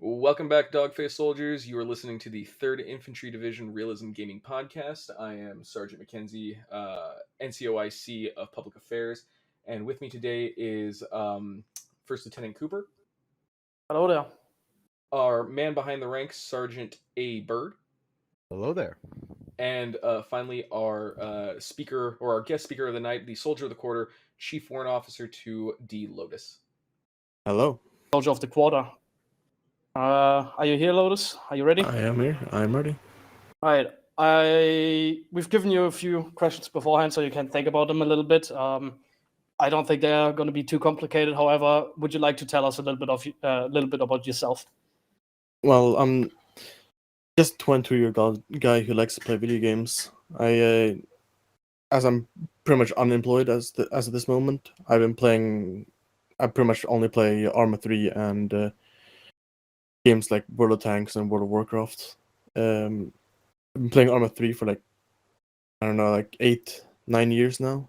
Welcome back, Dogface Soldiers. You are listening to the 3rd Infantry Division Realism Gaming Podcast. I am Sergeant McKenzie, NCOIC of Public Affairs, and with me today is First Lieutenant Cooper, Hello there. our man behind the ranks, Sergeant A. Byrd, Hello there. and finally our speaker, or our guest speaker of the night, the Soldier of the Quarter, Chief Warrant Officer to D. Lotus. Hello. Soldier of the Quarter. Are you here, Lotus? Are you ready? I am here. I am ready. All right. We've given you a few questions beforehand, so you can think about them a little bit. I don't think they're going to be too complicated. However, would you like to tell us a little bit about yourself? Well, I'm just a 22-year-old guy who likes to play video games. As I'm pretty much unemployed as of this moment, I pretty much only play Arma 3 and games like World of Tanks and World of Warcraft. I've been playing Arma 3 for 8-9 years now.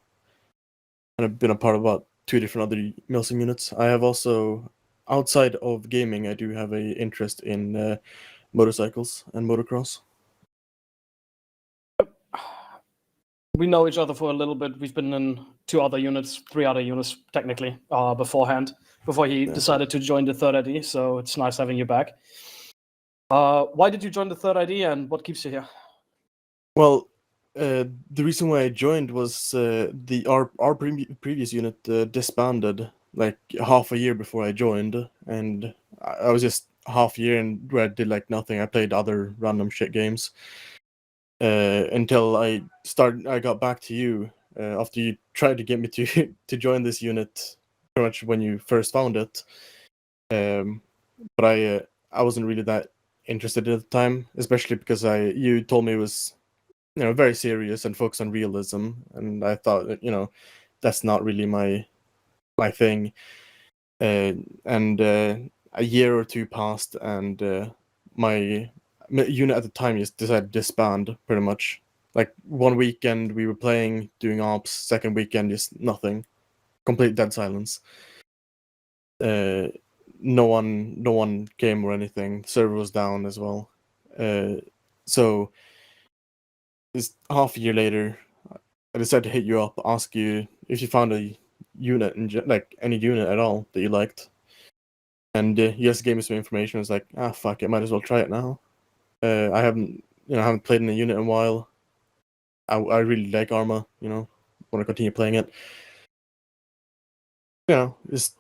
And I've been a part of about 2 different other Milsim units. I have also, outside of gaming, I do have an interest in motorcycles and motocross. We know each other for a little bit. We've been in 3 other units technically, beforehand, before he decided to join the 3rd ID, so it's nice having you back. Why did you join the 3rd ID, and what keeps you here? Well, the reason why I joined was our previous unit disbanded like half a year before I joined, and I was just half a year where I did like nothing. I played other random shit games until I got back to you after you tried to get me to join this unit pretty much when you first found it. But I wasn't really that interested at the time, especially because you told me it was very serious and focused on realism, and I thought that that's not really my thing. And a year or 2 passed, and my unit at the time just decided to disband pretty much. Like one weekend we were playing, doing ops, second weekend just nothing, complete dead silence. No one came or anything. Server was down as well. So just half a year later, I decided to hit you up, ask you if you found a unit, any unit at all that you liked. And you just gave me some information. I was like, fuck it, might as well try it now. I haven't played in a unit in a while. I really like Arma, want to continue playing it. Just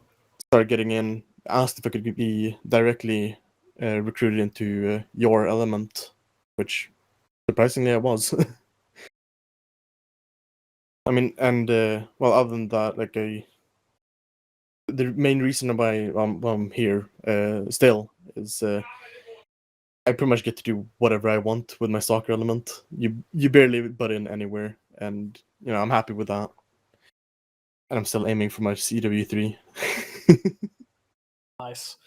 started getting in, asked if I could be directly recruited into your element, which surprisingly I was. I mean, and other than that, the main reason why I'm here still is I pretty much get to do whatever I want with my soccer element. You barely butt in anywhere, and I'm happy with that. And I'm still aiming for my CW3. Nice.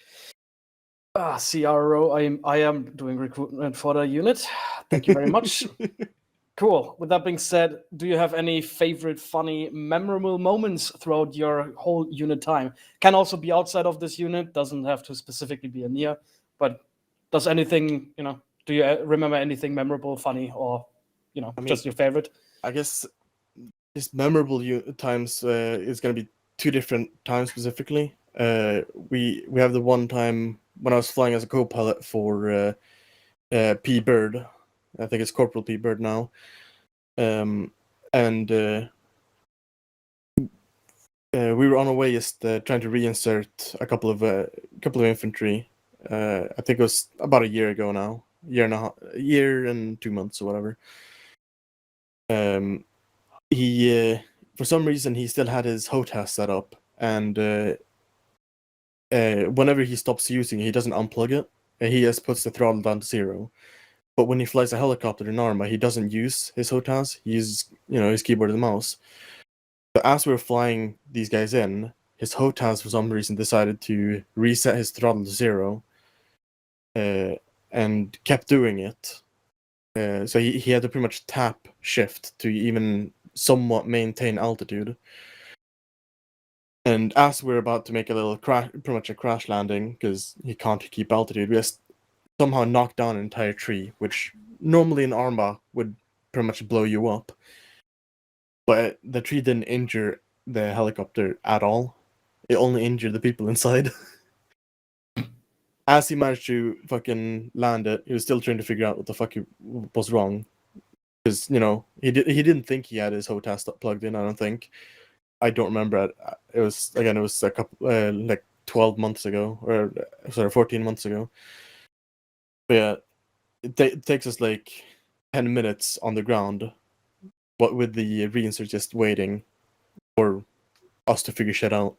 CRO, I am doing recruitment for the unit. Thank you very much. Cool. With that being said, do you have any favorite, funny, memorable moments throughout your whole unit time? Can also be outside of this unit. Doesn't have to specifically be a near. But does anything, do you remember anything memorable, funny, or, just your favorite? I guess this memorable times is going to be 2 different times specifically. We have the one time when I was flying as a co-pilot for P. Byrd. I think it's Corporal P. Byrd now. And we were on our way just trying to reinsert a couple of infantry. I think it was about a year ago now, a year and 2 months or whatever. He for some reason he still had his HOTAS set up, and whenever he stops using it, he doesn't unplug it. He just puts the throttle down to 0. But when he flies a helicopter in Arma, he doesn't use his HOTAS. He uses, his keyboard and mouse. But as we were flying these guys in, his HOTAS for some reason decided to reset his throttle to 0, and kept doing it. So he had to pretty much tap shift to even somewhat maintain altitude. And as we're about to make a little crash, pretty much a crash landing, because he can't keep altitude, we just somehow knocked down an entire tree, which normally in Arma would pretty much blow you up. But the tree didn't injure the helicopter at all. It only injured the people inside. As he managed to fucking land it, he was still trying to figure out what the fuck was wrong. Because, he didn't think he had his HOTAS plugged in, I don't think. I don't remember. It was a couple, like 12 months ago, or sorry, 14 months ago. But yeah, it takes us like 10 minutes on the ground, but with the reinserts just waiting for us to figure shit out.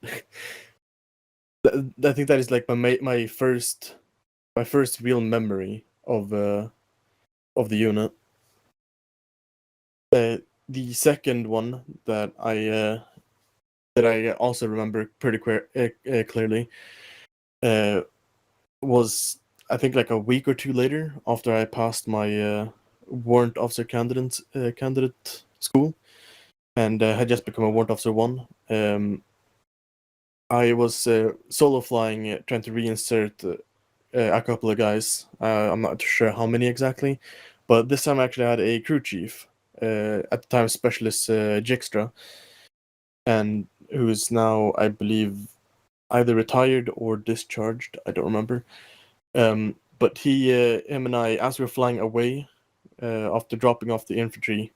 I think that is like my first real memory of the unit. The second one that I also remember pretty clearly was, I think, like a week or two later after I passed my warrant officer candidate school and had just become a warrant officer 1. I was solo flying, trying to reinsert a couple of guys. I'm not sure how many exactly, but this time I actually had a crew chief, at the time specialist Jixtra, and who is now, I believe, either retired or discharged. I don't remember. But him and I, as we were flying away, after dropping off the infantry,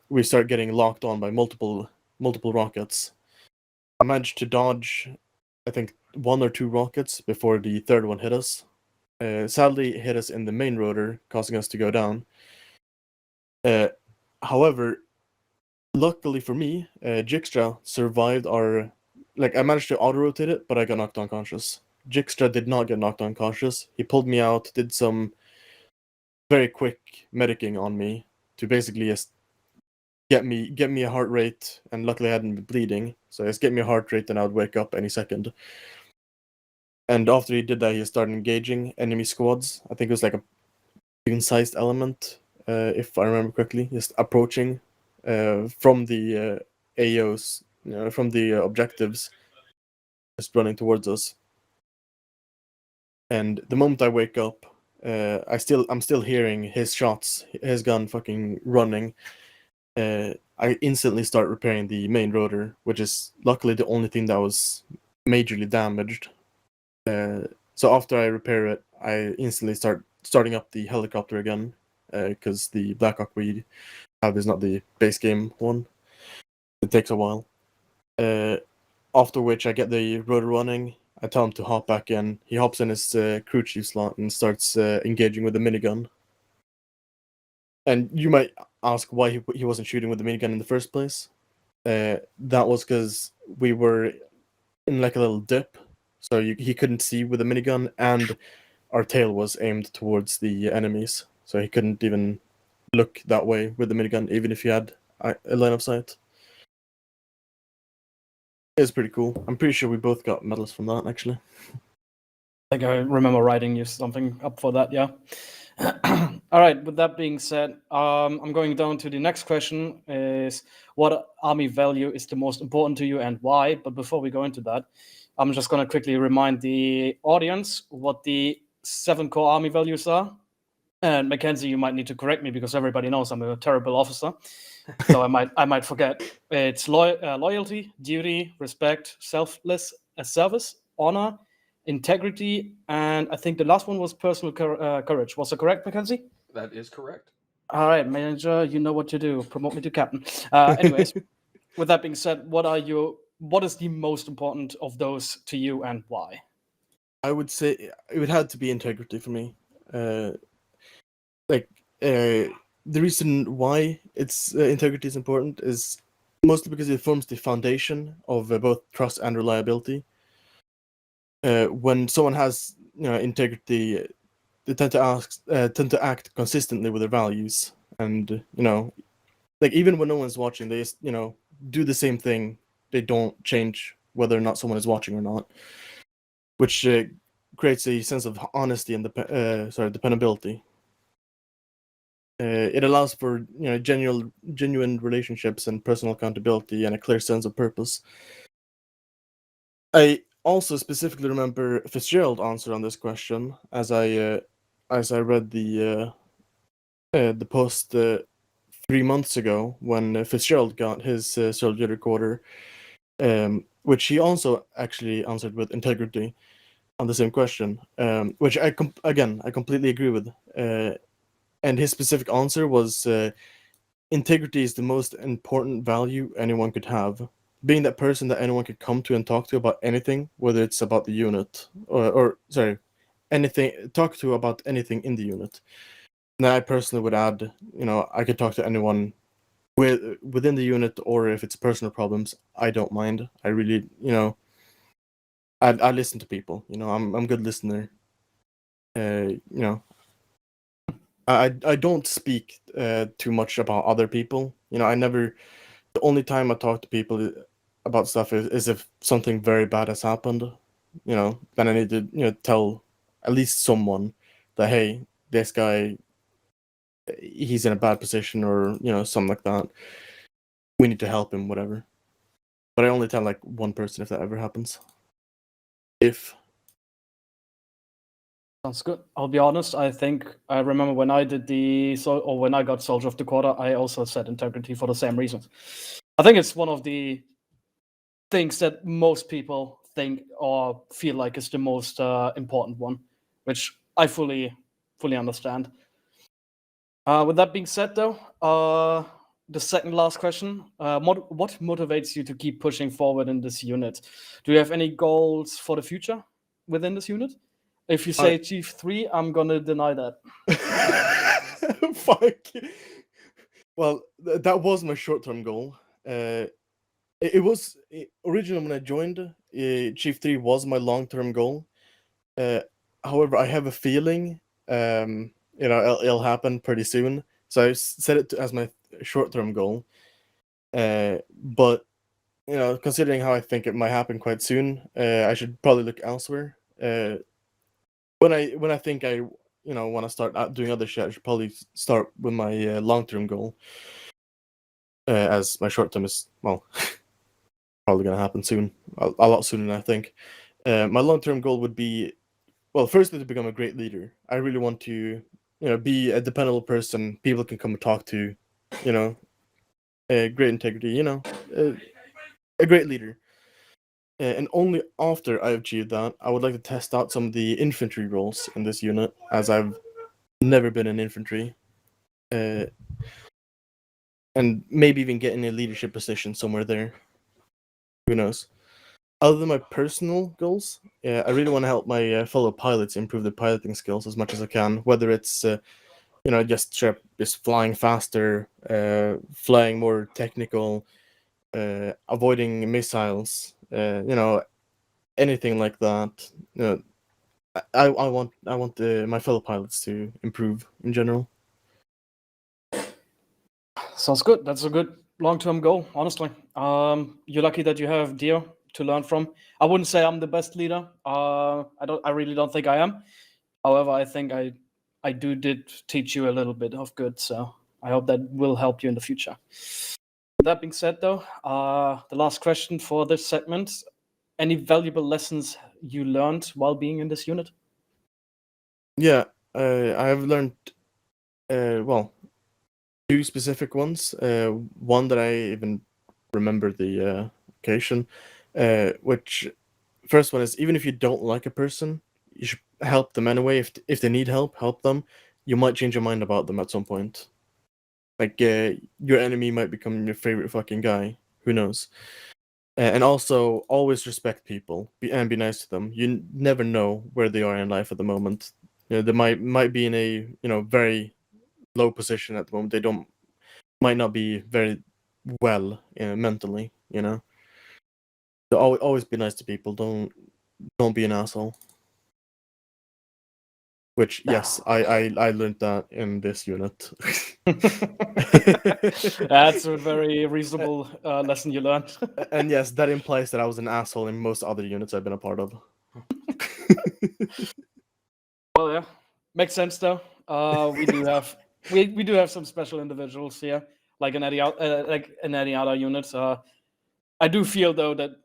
we started getting locked on by multiple rockets. I managed to dodge, I think, 1 or 2 rockets before the third one hit us. Sadly, it hit us in the main rotor, causing us to go down. However, luckily for me, Jixtra survived our... Like, I managed to auto-rotate it, but I got knocked unconscious. Jixtra did not get knocked unconscious. He pulled me out, did some very quick medicing on me to basically just get me a heart rate, and luckily I hadn't been bleeding, so just get me a heart rate and I would wake up any second. And after he did that, he started engaging enemy squads. I think it was like a sized element, if I remember correctly, just approaching from the AOs, from the objectives, just running towards us. And the moment I wake up, I'm still hearing his shots, his gun fucking running. I instantly start repairing the main rotor, which is luckily the only thing that was majorly damaged. So after I repair it, I instantly starting up the helicopter again, because the Black Hawk we have is not the base game one. It takes a while. After which I get the rotor running. I tell him to hop back in. He hops in his crew chief slot and starts engaging with the minigun. And you might ask why he wasn't shooting with the minigun in the first place. That was because we were in like a little dip, so he couldn't see with the minigun, and our tail was aimed towards the enemies, so he couldn't even look that way with the minigun, even if he had a line of sight. It was pretty cool. I'm pretty sure we both got medals from that, actually. I think I remember writing you something up for that, yeah. All right, with that being said, I'm going down to the next question, is what army value is the most important to you and why? But before we go into that, I'm just going to quickly remind the audience what the 7 core army values are. And McKenzie, you might need to correct me because everybody knows I'm a terrible officer. So I might forget. It's loyalty, duty, respect, selfless service, honor, integrity, and I think the last one was personal courage. Was it correct, McKenzie? That is correct. All right, manager, you know what to do. Promote me to captain. Anyways, with that being said, what is the most important of those to you and why? I would say it would have to be integrity for me. The reason why it's integrity is important is mostly because it forms the foundation of both trust and reliability. When someone has integrity, they tend to act consistently with their values, and like even when no one's watching, they just do the same thing. They don't change whether or not someone is watching or not, which creates a sense of honesty and dependability. It allows for genuine relationships and personal accountability and a clear sense of purpose. I also specifically remember Fitzgerald's answer on this question as I read the post 3 months ago when Fitzgerald got his soldier recorder, which he also actually answered with integrity on the same question, which I completely agree with. And his specific answer was integrity is the most important value anyone could have. Being that person that anyone could come to and talk to about anything, whether it's about the unit or talk to about anything in the unit. And I personally would add, I could talk to anyone within the unit, or if it's personal problems, I don't mind. I really, I listen to people. I'm a good listener. I don't speak too much about other people. The only time I talk to people about stuff is if something very bad has happened. Then I need to tell at least someone that, hey, this guy, he's in a bad position, or something like that. We need to help him, whatever. But I only tell like one person if that ever happens. Sounds good. I'll be honest. I think I remember when I did when I got Soldier of the Quarter, I also said integrity for the same reasons. I think it's one of the things that most people think or feel like is the most important one, which I fully understand. With that being said, though, the second last question: what motivates you to keep pushing forward in this unit? Do you have any goals for the future within this unit? If you say Chief 3, I'm gonna deny that. Fuck. Well, that was my short-term goal. It was originally when I joined. Chief 3 was my long-term goal. However, I have a feeling, it'll happen pretty soon. So I set it as my short-term goal. But considering how I think it might happen quite soon, I should probably look elsewhere. When I think I want to start doing other shit, I should probably start with my long-term goal. As my short-term is probably gonna happen soon, a lot sooner than I think. My long-term goal would be, firstly, to become a great leader. I really want to, be a dependable person people can come and talk to. Great integrity. A great leader. And only after I've achieved that, I would like to test out some of the infantry roles in this unit, as I've never been in infantry. And maybe even get in a leadership position somewhere there. Who knows? Other than my personal goals, I really want to help my fellow pilots improve their piloting skills as much as I can, whether it's just flying faster, flying more technical, avoiding missiles, anything like that. I want my fellow pilots to improve in general. Sounds good. That's a good long-term goal, honestly. You're lucky that you have Dio to learn from. I wouldn't say I'm the best leader. I really don't think I am. However, I think I did teach you a little bit of good, so I hope that will help you in the future. With that being said, though, the last question for this segment: any valuable lessons you learned while being in this unit? Yeah, I have learned, two specific ones. One that I even remember the occasion, which first one is, even if you don't like a person, you should help them anyway. If they need help them. You might change your mind about them at some point. Like, your enemy might become your favorite fucking guy. Who knows? And also, always respect people and be nice to them. You never know where they are in life at the moment. They might be in a very low position at the moment. They might not be very well mentally. So always be nice to people. Don't be an asshole. Which, yes, I learned that in this unit. That's a very reasonable lesson you learned. And yes, that implies that I was an asshole in most other units I've been a part of. Well, yeah, makes sense though. We do have some special individuals here, like in any other units. I do feel though that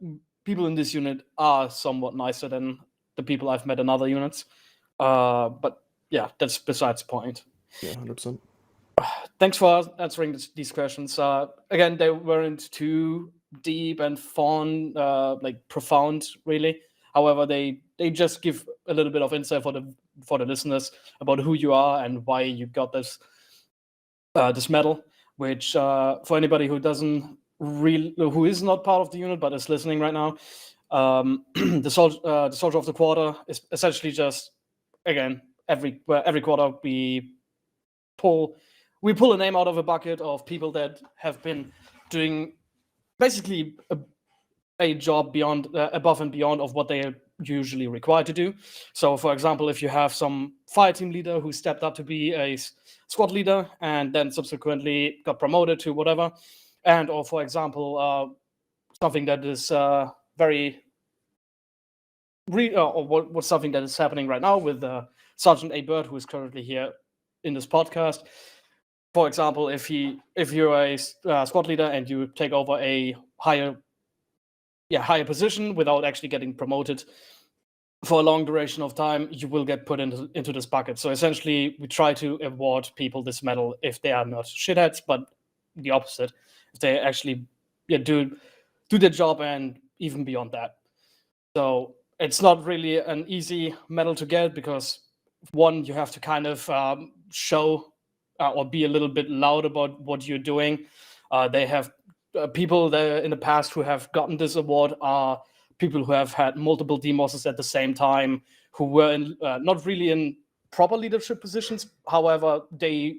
people in this unit are somewhat nicer than the people I've met in other units. But yeah, that's besides the point. Yeah, 100%. Thanks for answering these questions. Again, they weren't too deep and fun, like profound, really. However, they just give a little bit of insight for the listeners about who you are and why you got this medal. Which for anybody who who is not part of the unit but is listening right now, the soldier of the quarter is essentially just, again, every quarter we pull a name out of a bucket of people that have been doing basically a job above and beyond of what they are usually required to do. So, for example, if you have some fire team leader who stepped up to be a squad leader and then subsequently got promoted to whatever, or for example, something that is very or what's something that is happening right now with Sergeant A. Byrd, who is currently here in this podcast. For example, if you're a squad leader and you take over a higher position without actually getting promoted for a long duration of time, you will get put into this bucket. So essentially, we try to award people this medal if they are not shitheads, but the opposite, if they actually do their job and even beyond that. So it's not really an easy medal to get because, one, you have to kind of show or be a little bit loud about what you're doing. They have people there in the past who have gotten this award are people who have had multiple demosses at the same time, who were not really in proper leadership positions. However, they,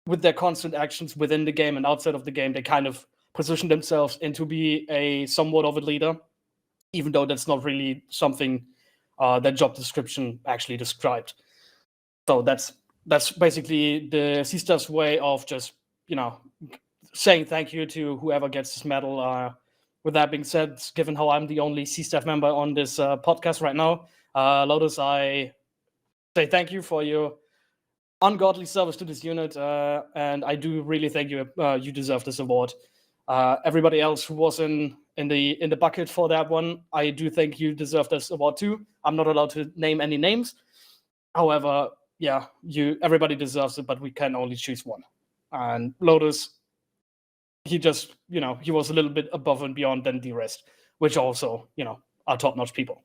with their constant actions within the game and outside of the game, they kind of position themselves into be a somewhat of a leader, even though that's not really something that job description actually described. So that's basically the C-Staff's way of just, saying thank you to whoever gets this medal. With that being said, given how I'm the only C-Staff member on this podcast right now, Lotus, I say thank you for your ungodly service to this unit, and I do really think you deserve this award. Everybody else who was in the bucket for that one, I do think you deserve this award too. I'm not allowed to name any names. However, yeah, everybody deserves it, but we can only choose one. And Lotus, he just, he was a little bit above and beyond than the rest, which also, are top-notch people.